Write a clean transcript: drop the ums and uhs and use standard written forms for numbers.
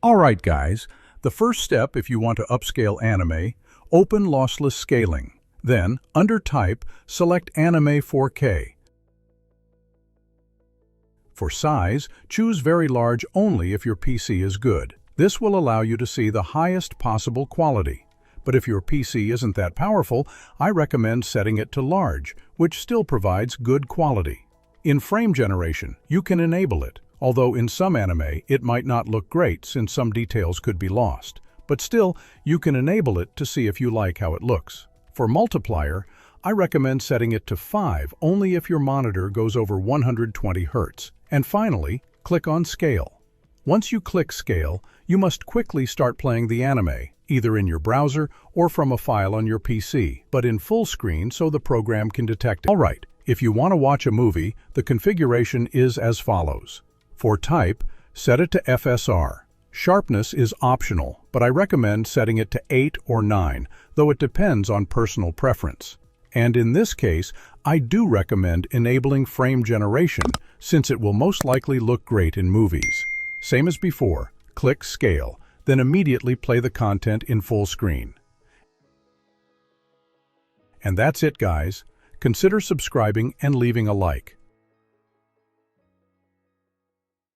Alright guys, the first step if you want to upscale anime, open Lossless Scaling. Then, under Type, select Anime 4K. For size, choose Very Large only if your PC is good. This will allow you to see the highest possible quality. But if your PC isn't that powerful, I recommend setting it to Large, which still provides good quality. In frame generation, you can enable it, although in some anime it might not look great since some details could be lost. But still, you can enable it to see if you like how it looks. For multiplier, I recommend setting it to 5 only if your monitor goes over 120 Hz. And finally, click on Scale. Once you click Scale, you must quickly start playing the anime, either in your browser or from a file on your PC, but in full screen so the program can detect it. Alright, if you want to watch a movie, the configuration is as follows. For Type, set it to FSR. Sharpness is optional, but I recommend setting it to 8 or 9, though it depends on personal preference. And in this case, I do recommend enabling frame generation, since it will most likely look great in movies. Same as before, click Scale, then immediately play the content in full screen. And that's it guys. Consider subscribing and leaving a like.